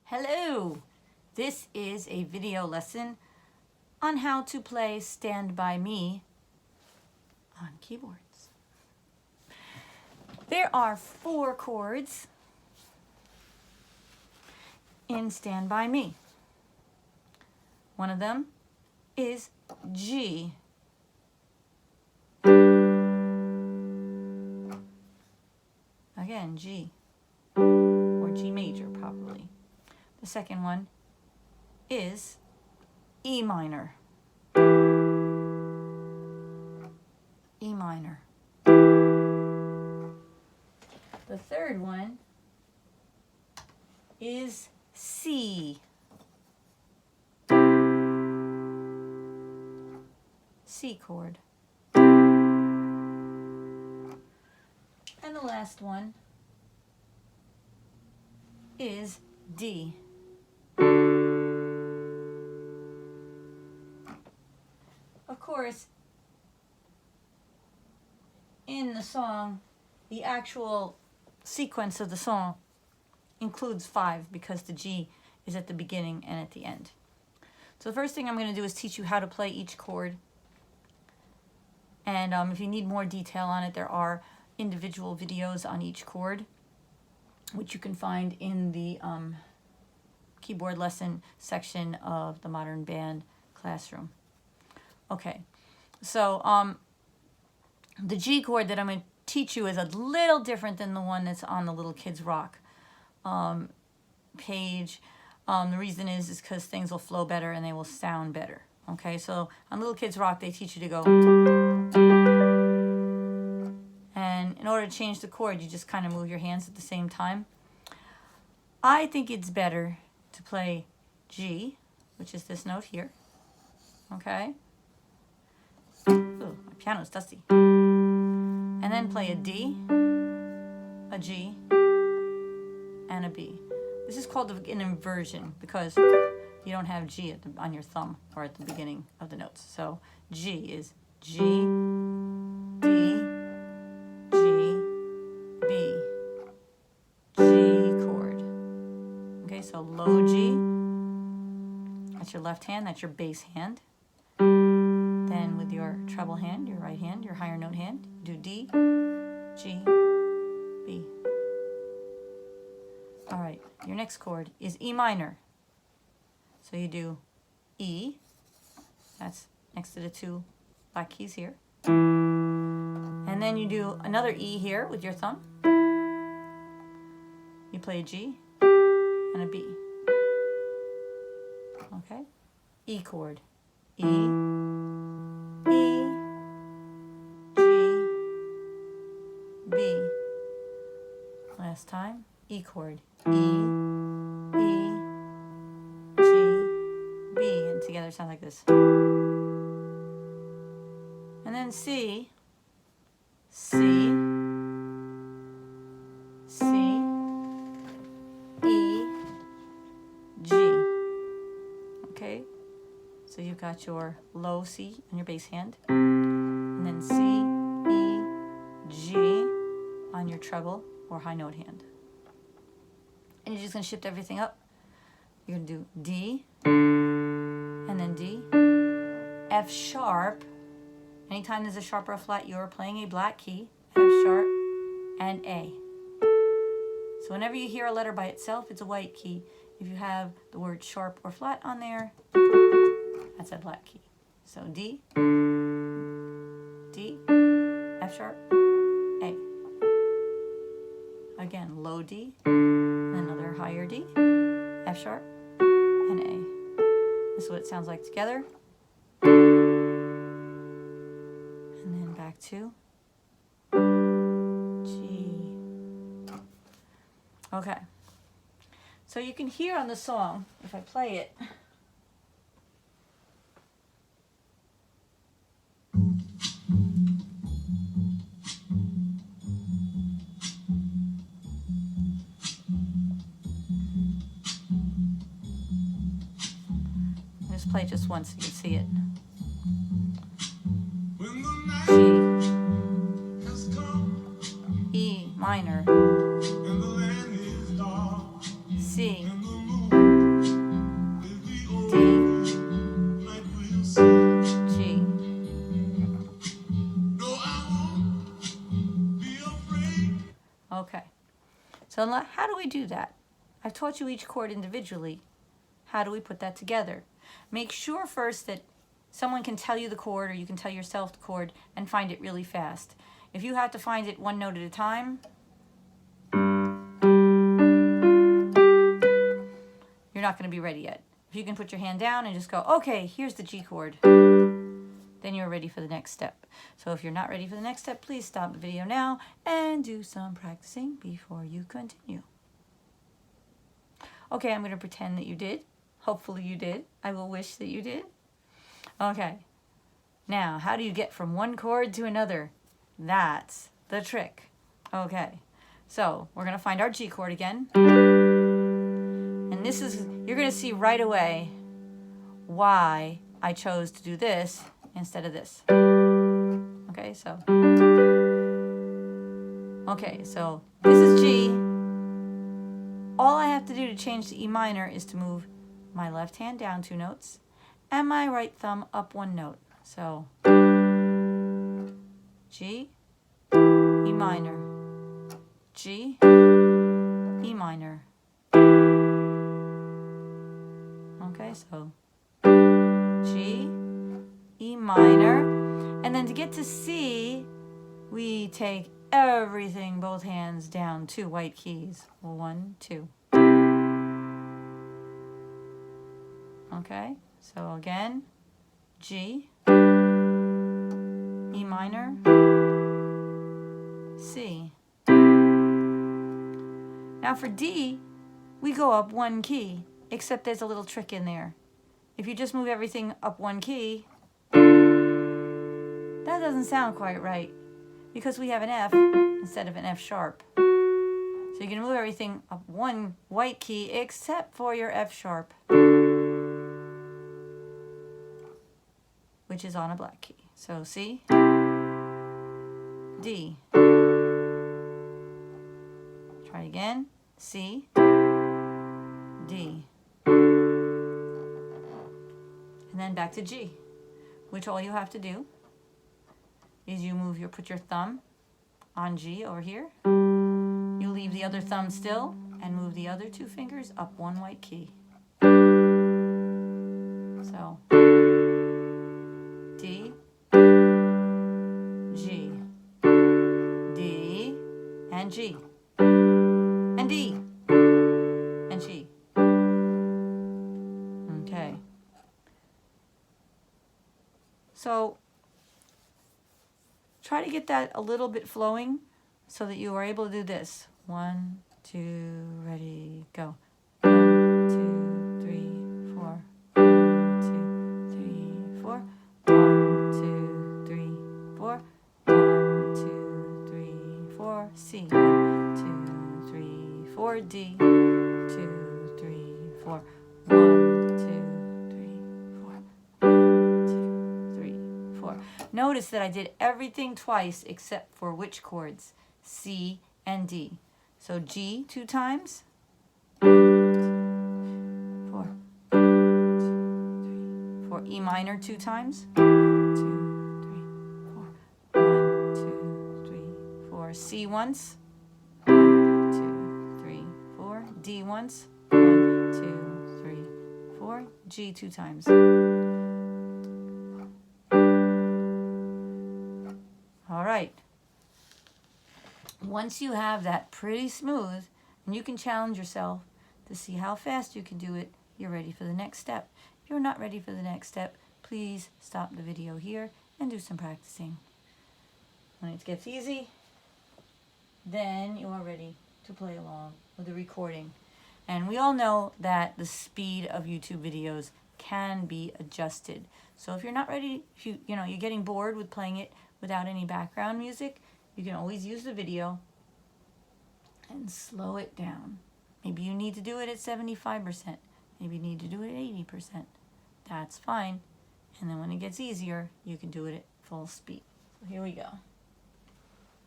Hello! This is a video lesson on how to play Stand By Me on keyboards. There are 4 chords in Stand By Me. One of them is G. Again, G, or G major probably. The second one is E minor. E minor. The third one is C. C chord. And the last one is D. Of course, in the song, the actual sequence of the song includes 5 because the G is at the beginning and at the end. So the first thing I'm going to do is teach you how to play each chord. And if you need more detail on it, there are individual videos on each chord, which you can find in the keyboard lesson section of the Modern Band Classroom. Okay, so the G chord that I'm going to teach you is a little different than the one that's on the Little Kids Rock page. The reason is because things will flow better and they will sound better. Okay, so on Little Kids Rock, they teach you to go. And in order to change the chord, you just kind of move your hands at the same time. I think it's better to play G, which is this note here. Okay? Ooh, my piano's dusty. And then play a D, a G, and a B. This is called an inversion because you don't have G on your thumb or at the beginning of the notes. So G is G, D, G, B, G chord. Okay, so low G, that's your left hand, that's your bass hand. Then with your treble hand, your right hand, your higher note hand, do D, G, B. All right, your next chord is E minor. So you do E, that's next to the 2 black keys here. And then you do another E here with your thumb. You play a G and a B. Okay? E chord. E, E, G, B. Last time, E chord. E, E, G, B. And together it sounds like this. And then C, C, C, E, G. Okay? So you've got your low C on your bass hand, and then C, E, G on your treble or high note hand. And you're just going to shift everything up. You're going to do D, and then D, F sharp. Anytime there's a sharp or a flat, you're playing a black key, F sharp, and A. So whenever you hear a letter by itself, it's a white key. If you have the word sharp or flat on there, that's a black key. So D, D, F sharp, A. Again, low D, another higher D, F sharp, and A. This is what it sounds like together. And then back to G. Okay. So you can hear on the song, if I play it, just play it just once so you can see it. G, E minor, C, So how do we do that? I've taught you each chord individually. How do we put that together? Make sure first that someone can tell you the chord, or you can tell yourself the chord, and find it really fast. If you have to find it one note at a time, you're not going to be ready yet. If you can put your hand down and just go, okay, here's the G chord, then you're ready for the next step. So if you're not ready for the next step, please stop the video now and do some practicing before you continue. Okay, I'm going to pretend that you did. Hopefully you did. I will wish that you did. Okay. Now, how do you get from one chord to another? That's the trick. Okay. So, we're going to find our G chord again. And this is, you're going to see right away why I chose to do this instead of this. Okay, so this is G. All I have to do to change to E minor is to move my left hand down 2 notes and my right thumb up 1 note. So G, E minor, G, E minor. Okay, so G, E minor, and then to get to C, we take everything, both hands down 2 white keys. 1, 2. Okay, so again, G, E minor, C. Now for D, we go up 1 key, except there's a little trick in there. If you just move everything up 1 key, that doesn't sound quite right, because we have an F instead of an F sharp. So you're going to move everything up 1 white key except for your F sharp, which is on a black key. So C, D. Try again. C, D. And then back to G, which all you have to do is you put your thumb on G over here. You leave the other thumb still and move the other 2 fingers up 1 white key. So D, G, D, and G, and D, and G. Okay. So try to get that a little bit flowing so that you are able to do this. 1, 2, ready, go. 1, 2, 3, 4. 1, 2, 3, 4. 1, 2, 3, 4. 1, 2, 3, 4. C. 1, 2, 3, 4. D. 2, 3, 4. 1, 2, 3, 4. 1, 2, 3, 4. Notice that I did everything twice except for which chords? C and D. So G 2 times. 1, 2, 3, 4. E minor 2 times. 2, 3, 4. 1, 2, 3, 4. C once. 1, 2, 3, 4. D once. 1, 2, 3, 4. G 2 times. All right. Once you have that pretty smooth, and you can challenge yourself to see how fast you can do it, you're ready for the next step. If you're not ready for the next step, please stop the video here and do some practicing. When it gets easy, then you are ready to play along with the recording. And we all know that the speed of YouTube videos can be adjusted. So if you're not ready, if you're getting bored with playing it without any background music, you can always use the video and slow it down. Maybe you need to do it at 75%. Maybe you need to do it at 80%. That's fine. And then when it gets easier, you can do it at full speed. So here we go.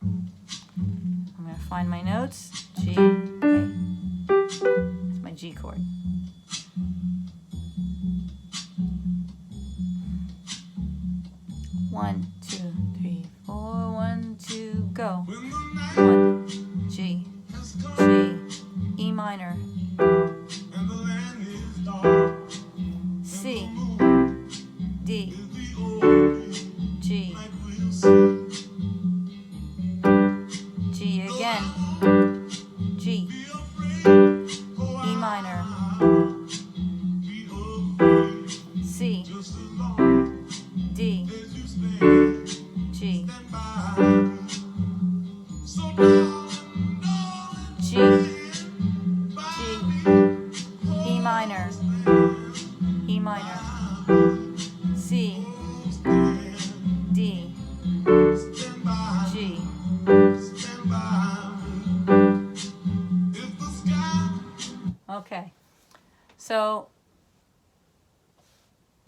I'm going to find my notes. G, A. It's my G chord. One, 2, 3, 4. 1, 2, go. 1, G, G, minor, C, D, G. Okay, so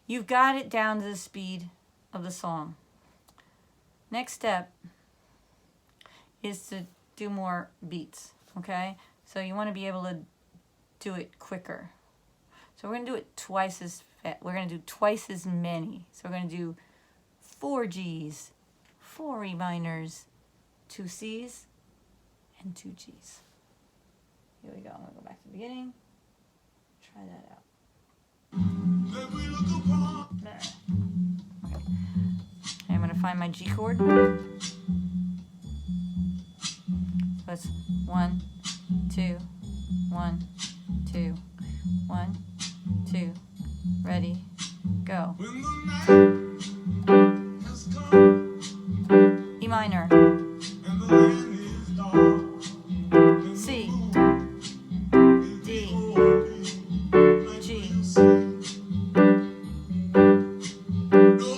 you've got it down to the speed of the song. Next step is to do more beats, okay? So you want to be able to do it quicker. So we're going to do it twice as fast. We're going to do twice as many. So we're going to do 4 Gs, 4 E minors, 2 Cs, and 2 Gs. Here we go. I'm going to go back to the beginning. Try that out. Okay. I'm going to find my G chord. So it's 1, 2, 1, 2, 1, 2. Ready, go. E minor. C, D, G,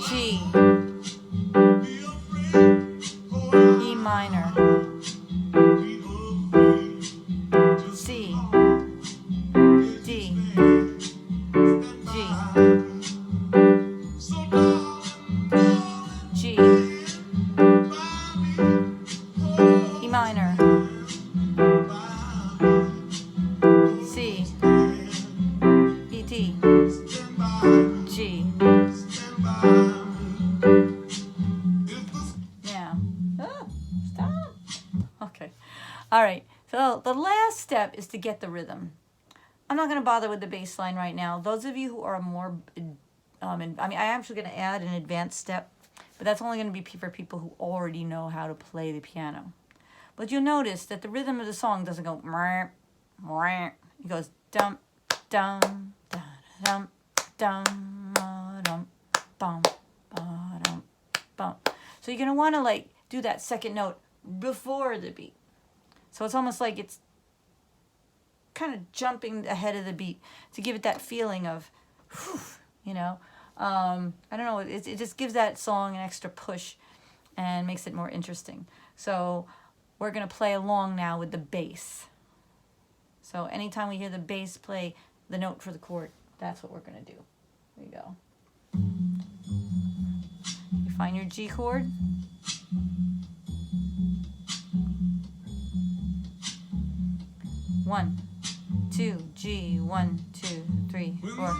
G, E minor, C, D, G, G, E minor, C, E, D, G. Now, stop. Okay. All right. So the last step is to get the rhythm. I'm not going to bother with the bass line right now. Those of you who are more, I'm actually going to add an advanced step, but that's only going to be for people who already know how to play the piano. But you'll notice that the rhythm of the song doesn't go meh, meh. It goes dum, dum, da, dum, dum, dum, bum, dum, bum. So you're going to want to like do that second note before the beat. So it's almost like it's kind of jumping ahead of the beat to give it that feeling of, whew, you know. I don't know, it just gives that song an extra push and makes it more interesting. So we're going to play along now with the bass. So anytime we hear the bass play the note for the chord, that's what we're going to do. There you go. You find your G chord. One, 2, G, 1, 2, 3, 4.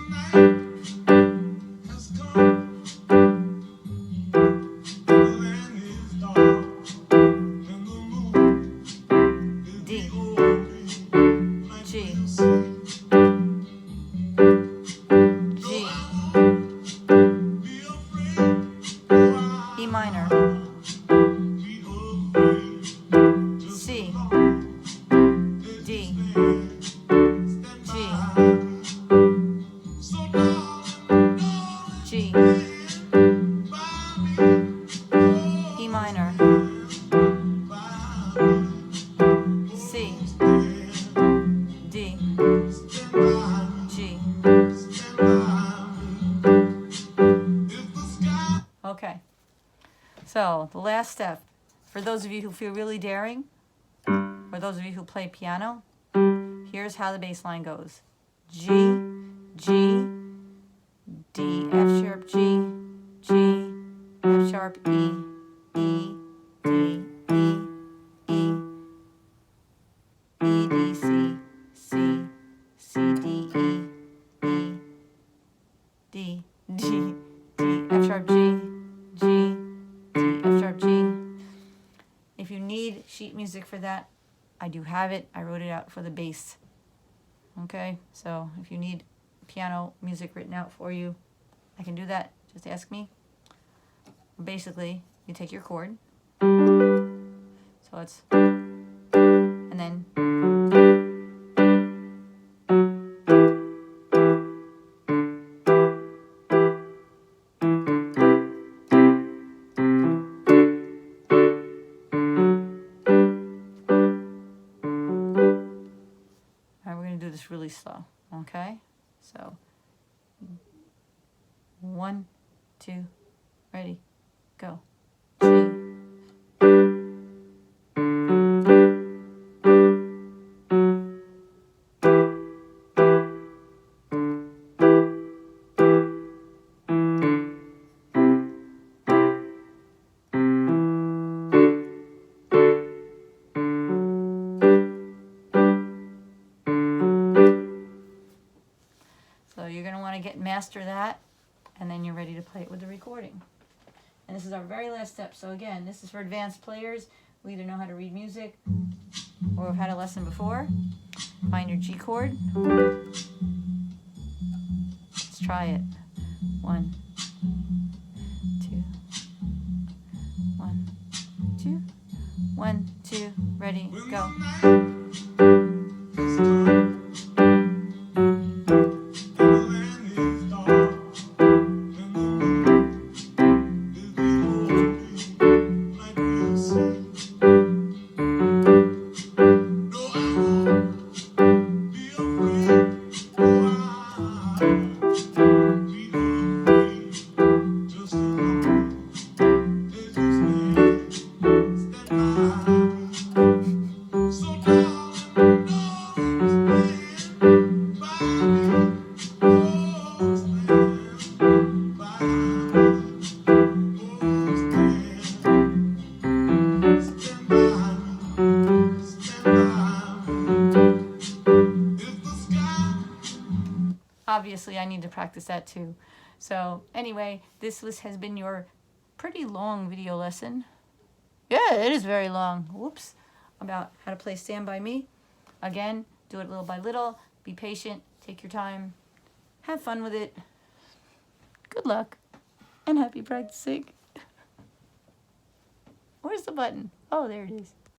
D, G, G, E minor, C, D, G, G, E minor, C, D, G. Okay, so the last step, for those of you who feel really daring, or those of you who play piano, here's how the bass line goes. G, G, D, F sharp, G, G, F sharp, E, E, D, E, E, E, D, C, C, C, D, E, E, D, G, D, F sharp, G, G, D, F sharp, G. If you need sheet music for that, I do have it. I wrote it out for the bass. Okay, so if you need piano music written out for you, I can do that. Just ask me. Basically, you take your chord. So it's, and then, all right, we're going to do this really slow, okay? So 1, 2, ready, go. G. So you're going to want to master that, and then you're ready to play it with the recording. And this is our very last step. So again, this is for advanced players who either know how to read music or have had a lesson before. Find your G chord. Let's try it. 1, 2, 1, 2, 1, 2, ready, go. Obviously, I need to practice that too. So anyway, has been your pretty long video lesson. Yeah, it is very long. Whoops. About how to play Stand By Me. Again, do it little by little. Be patient. Take your time. Have fun with it. Good luck. And happy practicing. Where's the button? Oh, there it is.